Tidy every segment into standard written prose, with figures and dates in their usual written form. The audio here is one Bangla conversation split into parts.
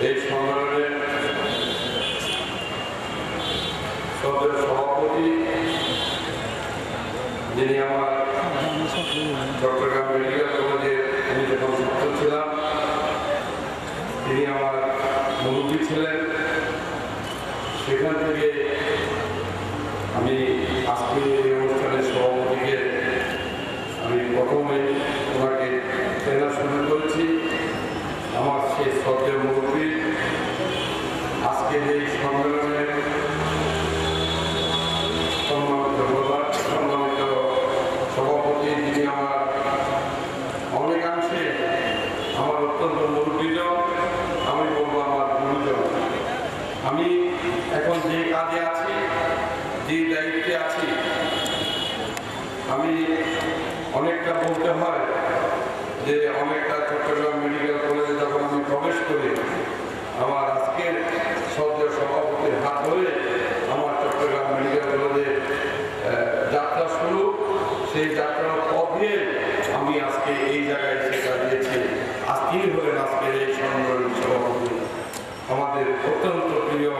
এই সম্মেলনে সদর সভাপতি যিনি আমার চট্টগ্রাম মেডিকেল কলেজে আমি যখন ছাত্র ছিলাম তিনি আমার মুরব্বী ছিলেন। সেখান থেকে আমি আজকে এই অনুষ্ঠানের সভাপতিকে আমি প্রথমে ওনাকে চেনা শুরু করেছি। আমার সেই শ্রদ্ধেয় মুরব্বী আজকের এই সম্মেলনে সম্মানিত সভাপতি যিনি আমার অনেকাংশে আমার অত্যন্ত মুরব্বীজন, আমি বলবো আমার গুরুজন। আমি এখন যে কাজে আছি, যে দায়িত্বে আছি, আমি অনেকটা বলতে হয় যে অনেকটা চট্টগ্রাম মেডিকেল কলেজে যখন আমি প্রবেশ করি আমার আজকের শ্রদ্ধেয় সভাপতির হাত ধরে আমার চট্টগ্রাম মেডিকেল কলেজে যাত্রা শুরু। সেই যাত্রার পথে আমি আজকে এই জায়গায় এসে দাঁড়িয়েছি। আজ তিনি হলেন আজকের এই সম্মেলনের সভাপতি, আমাদের অত্যন্ত প্রিয়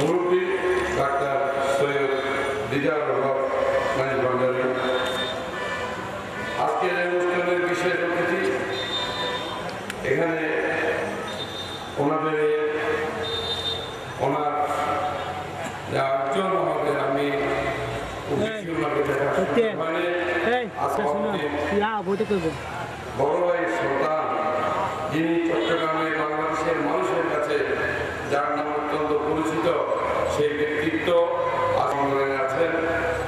মুরব্বী ডাক্তার সৈয়দ দিদারুল হক মানিক ভান্ডারী। আজকের এই অনুষ্ঠানের বিশেষ অতিথি এখানে ওনার একজন আমাদের আমি বড় ভাই সন্তান, যিনি চট্টগ্রামে বাংলাদেশের মানুষের কাছে যার নাম অত্যন্ত পরিচিত, সেই ব্যক্তিত্ব সম্মেলনে আছেন।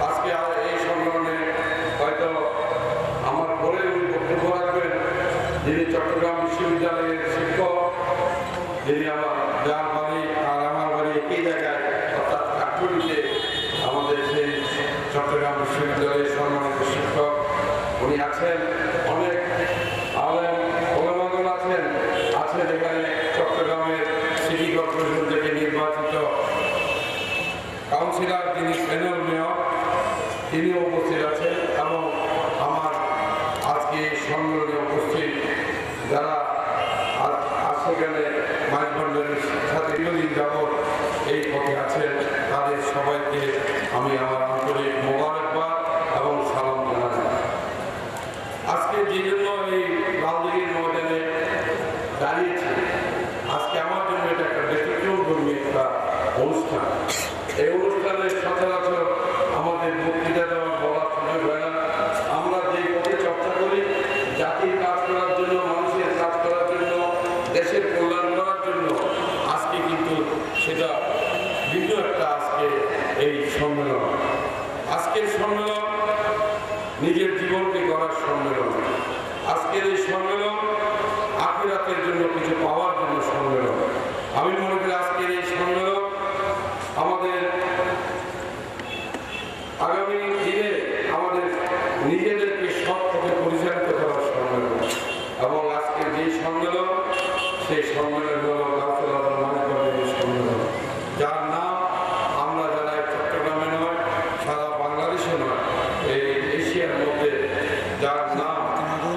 আজকে এই সম্মেলনে হয়তো আমার পরে উনি বক্তব্য রাখবেন, যিনি চট্টগ্রাম বিশ্ববিদ্যালয়ের শিক্ষক, যিনি আমার যার বাড়ি আর আমার বাড়ি একই জায়গায় অর্থাৎ কাঠুরিতে, আমাদের সেই চট্টগ্রাম বিশ্ববিদ্যালয়ের সম্মানিত শিক্ষক উনি আছেন। অনেক আলেম ওলামাগণ আছেন এখানে চট্টগ্রামের সিটি কর্পোরেশন থেকে নির্বাচিত কাউন্সিলর যিনি প্যানেল মেয়র, তিনিও উপস্থিত আছেন। এবং আমার আজকে এই সম্মেলনে উপস্থিত যারা সেখানে মাইক ভান্ডারের সাথে দীর্ঘদিন যাবৎ এই পথে আছেন, তাদের সবাইকে আমি আমার আন্তরিক মোবারকবাদ এবং সালাম জানাই। আজকে যে জন্য এই লালদিঘির ময়দানে দাঁড়িয়েছি, আজকে আমার জন্য এটা একটা ব্যতিক্রমধর্মী একটা অনুষ্ঠান। এই অনুষ্ঠানে সচরাচর আমাদের বক্তৃতা দেওয়ার বলার সুযোগ হয় না। আমরা যে পথে চর্চা করি জাতির কাজ করার জন্য, মানুষের কাজ করার জন্য, দেশের কল্যাণ করার জন্য, আজকে কিন্তু সেটা ভিন্ন একটা আজকে এই সম্মেলন। আজকের সম্মেলন নিজের জীবনকে গড়ার সম্মেলন। আজকের এই সম্মেলন আখিরাতের জন্য কিছু পাওয়ার জন্য সম্মেলন। আমি মনে করি আজকের এই সম্মেলন আমাদের আগামী দিনে আমাদের নিজেদেরকে সৎ পথে পরিচালিত করার সম্মেলন। এবং আজকের যে সম্মেলন, সেই সম্মেলন হল গাউসুল আজম মানিক ভান্ডারী সম্মেলন, যার নাম আমরা যারা চট্টগ্রামে নয়, সারা বাংলাদেশে নয়, এই এশিয়ার মধ্যে যার নাম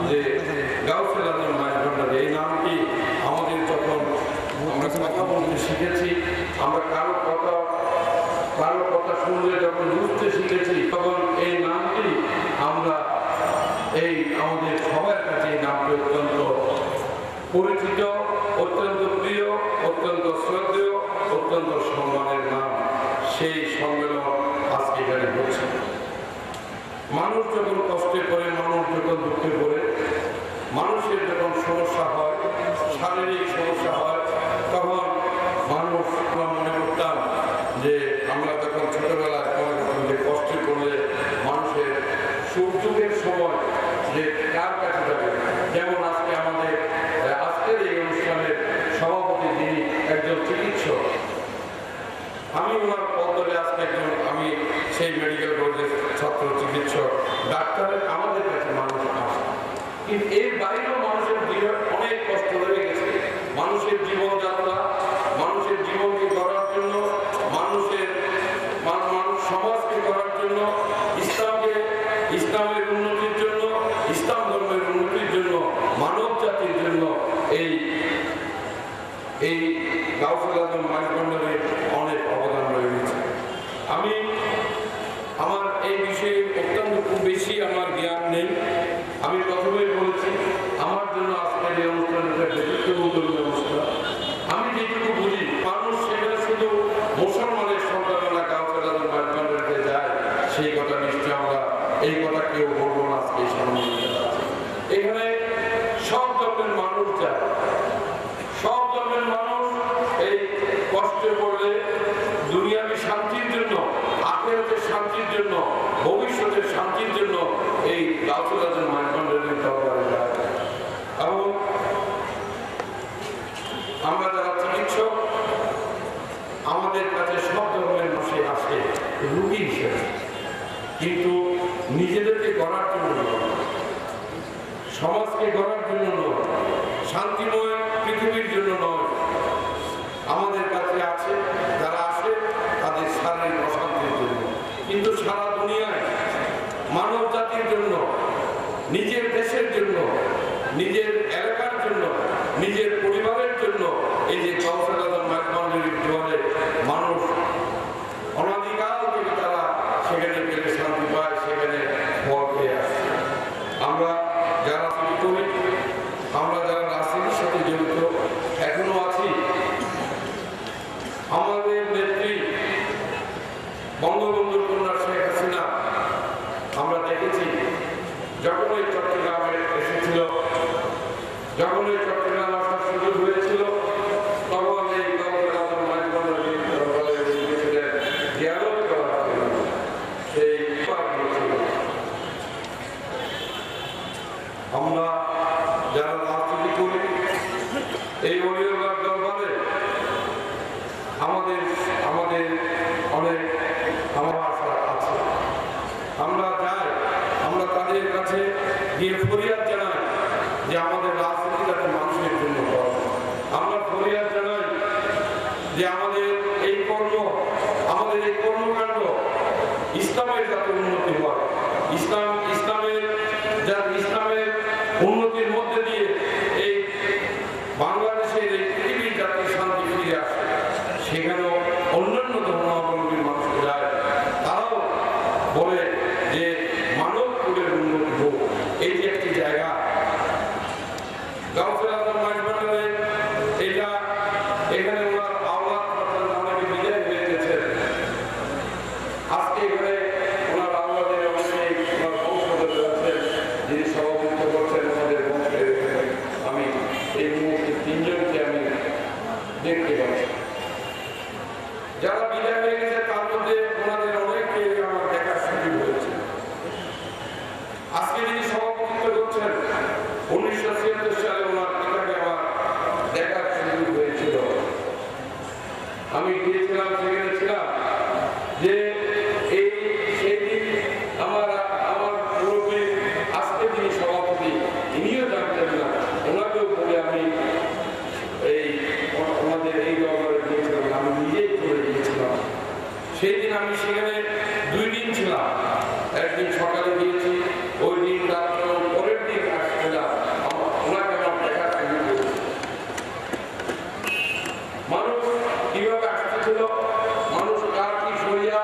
যে গাউসুল আজম মানিক ভান্ডারী, এই নামটি আমাদের যখন আমরা কথা বলতে শিখেছি, আমরা কারো কথা শুনলে যখন বুঝতে শিখেছি, তখন এই নামটি আমরা এই আমাদের সবার কাছে এই নামটি অত্যন্ত পরিচিত, অত্যন্ত প্রিয়, অত্যন্ত শ্রদ্ধেয়, অত্যন্ত সম্মানের নাম। সেই সম্মেলন আজকে এখানে হচ্ছে। মানুষ যখন কষ্টে পড়ে, মানুষ যখন দুঃখে পড়ে, মানুষের যখন সমস্যা হয়, শারীরিক সমস্যা হয়, তখন মানুষ মনে করতাম যে আমরা তখন ছোটবেলায় যে কষ্টে পড়লে মানুষের সুখ দুঃখের সময় যে কার কাছে যাবে। যেমন আজকে আমাদের আজকের এই অনুষ্ঠানের সভাপতি যিনি একজন চিকিৎসক, আমি ওনার পদে আজকে আমি সেই মেডিকেল কলেজের ছাত্র চিকিৎসক, ডাক্তারের আমাদের কাছে মানুষ আসে, কিন্তু এর বাইরেও মানুষের অনেক কষ্ট রয়ে গেছে। মানুষের জীবনযাত্রা, মানুষের জীবনকে গড়ার জন্য, মানুষ সমাজকে গড়ার জন্য, ইসলামের উন্নতির জন্য, ইসলাম ধর্মের উন্নতির জন্য, মানব জাতির জন্য এই এই গাউসুল আজম মাইজভান্ডারের অনেক অবদান রয়েছে। আমি আমার এই বিষয়ে অত্যন্ত খুব বেশি আমার জ্ঞান নেই। আমি প্রথমেই বলেছি আমার জন্য আজকের এই অনুষ্ঠানটা ব্যক্তিগত অনুষ্ঠান। আমি যেটুকু বুঝি মানুষ সেখানে শুধু মুসলমানের সন্তানরা গাউসুল আজম মাইজভান্ডারে যায় সেই কথা নিশ্চয় আমরা এই কথা কেউ বলবো না। আজকে এখানে সব ধর্মের মানুষ যায়, সব ধর্মের মানুষ এই কষ্টে পড়লে দুনিয়াবী শান্তির জন্য, আখিরাতের শান্তির জন্য, ভবিষ্যতের শান্তির জন্য এই গাউসুল আজম মাইজভান্ডারের দরবারে যায়। এবং আমরা যারা চিকিৎসক আমাদের কাছে সব ধর্মের মানুষে আসে রোগী হিসেবে, কিন্তু নিজেদেরকে গড়ার জন্য নয়, সমাজকে গড়ার জন্য নয়, শান্তিময় পৃথিবীর জন্য নয়। আমাদের কাছে আছে যারা আসে তাদের শারীরিক অশান্তির জন্য, কিন্তু সারা দুনিয়ায় মানব জাতির জন্য, নিজের দেশের জন্য, নিজের এলাকার জন্য, নিজের পরিবারের জন্য এই যে গাউসুল আজম মাইজভান্ডারের জোয়ারে মানুষ অনাদিকাল থেকে তারা সেখানে গেলে শান্তি পায়, সেখানে ফল পেয়ে আসে। আমরা যারা করি, আমরা যারা রাজনীতির সাথে জড়িত এখনো আছি, আমাদের নেত্রী বঙ্গবন্ধুর কন্যা শেখ হাসিনা আমরা দেখেছি যখন ওই চট্টগ্রামে এসেছিল, যখন ওই চট্টগ্রাম আসার সুযোগ হয়েছিল, তখন এই গাউসুল আজম মাইজভান্ডারের দরবারে গিয়েছিলেন ডিয়ালগ করার জন্য, সেই পার দিয়েছিল। আমরা যারা রাজনীতি করি এই অলিয়ার দরবারে আমাদের অনেক ভালোবাসা আছে। আমরা যাই, আমরা তাদের কাছে গিয়ে ফরিয়াদ জানাই যে আমাদের রাজনীতি যাতে মানুষের জন্য হয়। আমরা ফরিয়াদ জানাই যে আমাদের এই কর্মকাণ্ড ইসলামের যাতে উন্নতি হয়, ইসলামের উন্নতির মধ্যে দিয়ে এই বাংলাদেশের এই পৃথিবীর যাতে শান্তি ফিরে আসে। সেখানেও অন্যান্য ধর্মাবলম্বীর মানুষ যায়, তারাও বলে যে মানব কুলের উন্নতি হোক। এই যে একটি জায়গা গাউসুল আজম মাইজভান্ডারে, এটা এখানে ওনার আওলাদ অনেকে বিদায় হয়ে গেছে। আজকে এখানে ওনার আওলাদের অনেক ওনার বংশধর আছেন, যিনি সভাপতিত্ব করছেন আমাদের বংশের। আমি এই মুহূর্তে তিনজনকে আমি দেখতে পাচ্ছি যারা বিদায় হয়ে গেছে, তার মধ্যে ওনাদের অনেককে আমার দেখার সুযোগ হয়েছে। আজকে যিনি সভাপতিত্ব করছেন 1976 সালে ওনার পিতাকে আমার দেখার সুযোগ হয়েছিল। আমি গিয়েছিলাম, সেখানে ছিলাম যে সেই দিন আমার মুরব্বী আজকে যিনি সভাপতি ইনিও জানতেন না, ওনাকেও বলে আমি আমাদের এই দরবারে গিয়েছিলাম, আমি নিজেই করে গিয়েছিলাম। সেই দিন আমি সেখানে 2 দিন ছিলাম, একদিন সকালে গিয়েছি, ওই দিন রাত্র, পরের দিন আসছিলাম। ওনাকে আমার দেখার সুযোগ হয়েছে। মানুষ কিভাবে আসতেছিল, মানুষ কার কি সরিয়া,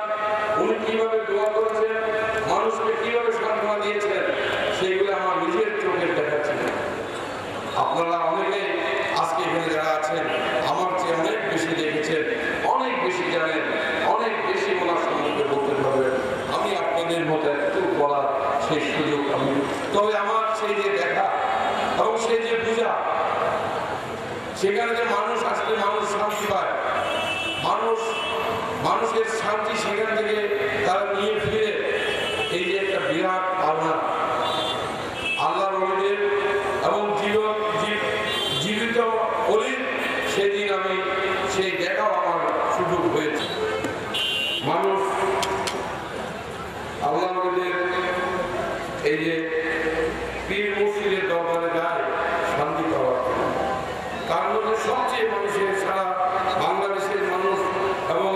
উনি কিভাবে দোয়া করেছেন, মানুষকে কিভাবে সান্ত্বনা দিয়েছেন, সেইগুলো আমার নিজের চোখের দেখাচ্ছিল। আপনারা অনেকে আজকে এখানে যারা আছেন আমার চেয়ে অনেক বেশি দেখেছেন, অনেক বেশি জানেন, অনেক বেশি ওনার সম্বন্ধে বলতে পারবেন। আমি আপনাদের মতো একটু বলার সেই সুযোগ আমি, তবে আমার সেই যে দেখা এবং সেই যে পূজা, সেখানে যে মানুষ আসলে মানুষ শান্তি পায়, মানুষের শান্তি সেখান থেকে তারা নিয়ে ফিরে, এই যে একটা বিরাট পাওনা আল্লাহর ওলিদের এবং জীবিত ওলির, সেদিন আমি সেই দেখাও আমার সুযোগ হয়েছে। মানুষ আল্লাহর ওলিদের এই যে পীর মুর্শিদের দরবারে যায় শান্তি পাওয়ার, তার মধ্যে সবচেয়ে মানুষের সারা বাংলাদেশের মানুষ এবং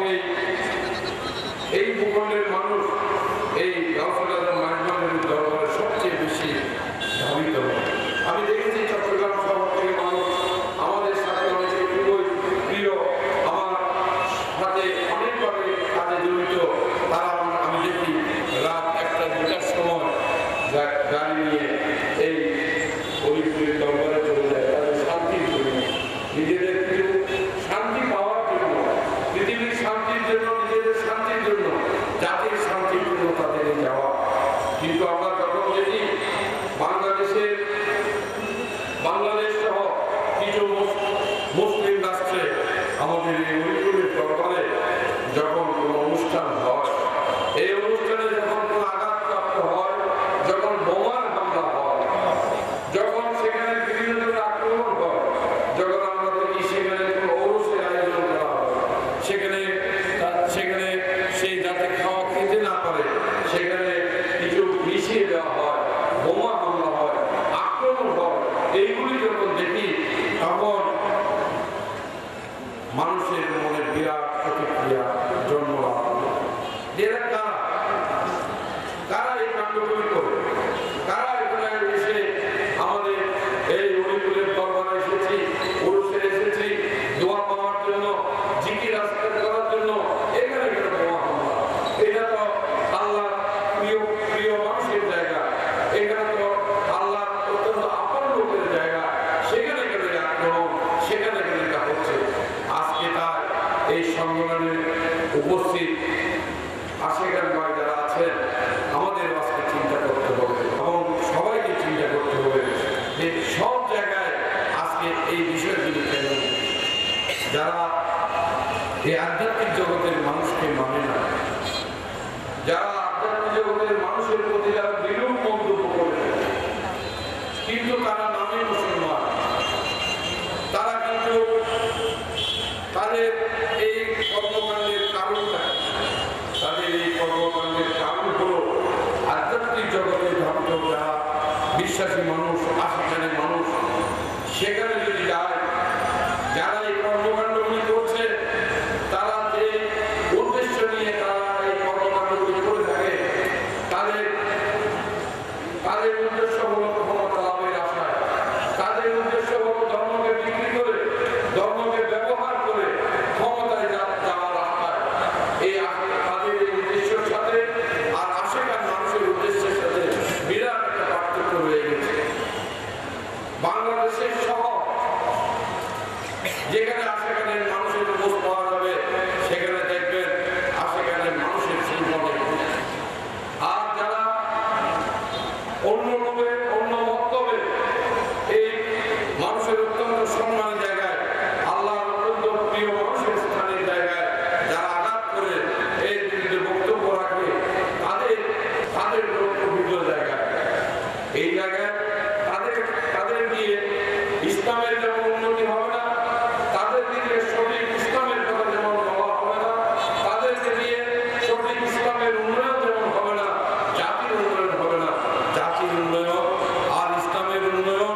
এই ভূখণ্ডের মানুষ এই গাউসুল আজম মাইজভান্ডারের দরবারে সবচেয়ে বেশি ধাবিত হয়। আমি দেখেছি চট্টগ্রাম শহর থেকে মানুষ আমাদের সাথে অনেকে খুবই আমাদের এই অলিপুরের দরবারে যখন কোনো অনুষ্ঠান হয়, এই অনুষ্ঠানে যখন কোনো আঘাতপ্রাপ্ত হয়, যখন বোমার হামলা হয়, যখন সেখানে বিভিন্ন ধরনের আক্রমণ হয়, যখন আমরা দেখি সেখানে কোনো ওরসের আয়োজন করা হয়, সেখানে সেই যাতে খাওয়া খেতে না পারে সেখানে কিছু মিশিয়ে দেওয়া হয়, বোমা হামলা হয়, আক্রমণ হয়, এইগুলি যখন দেখি তখন মানুষের মনে বিরাট প্রতিক্রিয়া জন্ম লাভ করে। এরা কারা এই কাণ্ডগুলি করে, কারা এখানে এসে আমাদের এই অলিপুরের দরবারে এসেছি, পুরুষের এসেছি দোয়া পাওয়ার জন্য, জিকির আজকার করার জন্য, এখানে কেন বোমা হামলা? এটা তো আল্লাহ প্রিয় মানুষের জায়গা, এখানে তো আল্লাহ অত্যন্ত আপন লোকের জায়গা, সেখানে কেন আক্রমণ, সেখানে কেন এটা হচ্ছে? আজকে তার এই সম্মেলনে উপস্থিত আশেখান ভাই যারা আছেন, আমাদের আজকে চিন্তা করতে হবে এবং সবাইকে চিন্তা করতে হবে যে সব জায়গায় আজকে এই বিষয়গুলি কেন, যারা এই আধ্যাত্মিক জগতের মানুষকে মানে না, যারা আধ্যাত্মিক জগতের মানুষের প্রতি যারা বিরূপ মন্তব্য করে, কিন্তু তারা নামে মুসলমান, তারা কিন্তু তাদের এই কর্মকাণ্ডের কারণটা, তাদের এই কর্মকাণ্ডের কারণ হলো আধ্যাত্মিক জগতে ভক্ত যারা বিশ্বাসী মানুষ, আশীর্বাদের মানুষ, সেখানে যদি যায়, যারা এই কর্মকাণ্ডগুলি করছে, তারা যে উদ্দেশ্য নিয়ে তারা এই কর্মকাণ্ডগুলি করে থাকে, তাদের উদ্দেশ্য হলো ক্ষমতা লাভের আশায়, তাদের উদ্দেশ্য হলো ধর্মকে বিক্রি করে, ধর্মকে ব্যবহার করে ক্ষমতায় যাওয়ার আশায়। তাদের এই উদ্দেশ্যের সাথে আর আশেপাশের মানুষের উদ্দেশ্যের সাথে বিরাট একটা পার্থক্য রয়ে গেছে। বাংলাদেশের শহর যেখানে আশেপাশের মানুষের উপোস পাওয়া যাবে, সেখানে দেখবেন আশেপাশের মানুষের চিন্তনে। আর যারা অন্য রূপে, অন্য বক্তব্যে এই মানুষের অত্যন্ত সম্মানের জায়গায়, আল্লাহর অত্যন্ত প্রিয় মানুষের স্থানের জায়গায় যারা আঘাত করে এই বিরুদ্ধে বক্তব্য রাখে, তাদের পবিত্র জায়গায়, এই জায়গায় তাদের দিয়ে ইসলামের যেমন উন্নতি হবে না, তাদের দিকে সঠিক ইসলামের কথা যেমন বলা হবে না, তাদেরকে দিয়ে সঠিক ইসলামের উন্নয়ন যেমন হবে না, জাতির উন্নয়ন হবে না। জাতির উন্নয়ন আর ইসলামের উন্নয়ন,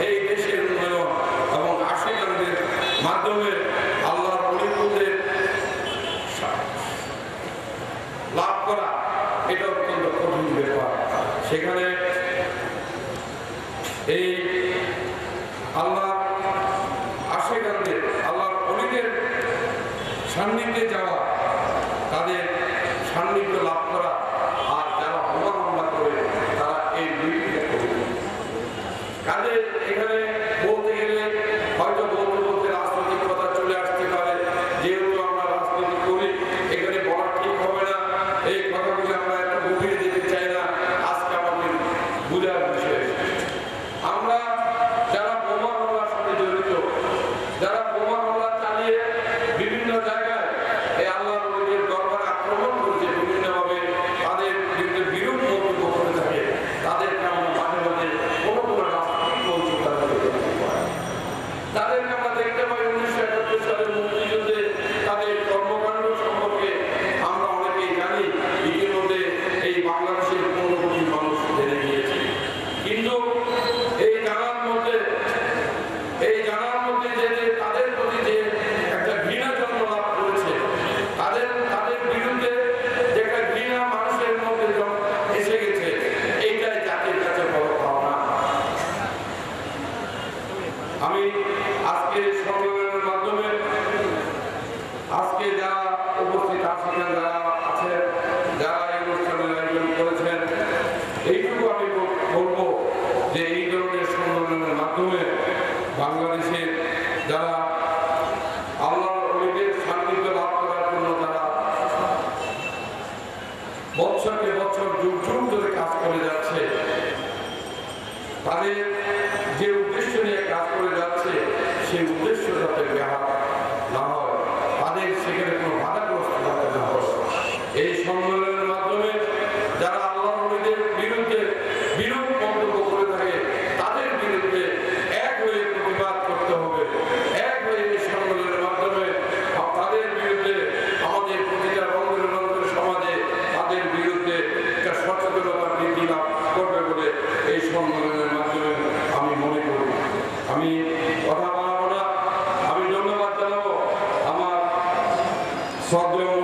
এই দেশের উন্নয়ন এবং আশীর্বাদের মাধ্যমে আল্লাহর পরিপূর্ণের লাভ করা, এটা অত্যন্ত কঠিন ব্যাপার। সেখানে এই আল্লাহ আশীর্বাদের, আল্লাহর অলিদের সান্নিধ্যে যাওয়া, তাদের সান্নিধ্য লাভ করা, আর যারা বোমা হামলা করে তারা এই দুইটা করে। কাজে এখানে বলতে গেলে হয়তো বলতে রাজনৈতিক কথা চলে আসতে পারে, যেহেতু আমরা রাজনীতি করি, এখানে বলা ঠিক হবে না, এই কথাগুলো আমরা একটা গভীরে যেতে চাই না, আজকে আমাদের বুঝার বিষয়। আমরা যারা বোমা হামলার সাথে জড়িত, যারা বোমা হামলা চালিয়ে বিভিন্ন জায়গায় এই আল্লাহ শ্রদ্ধেয়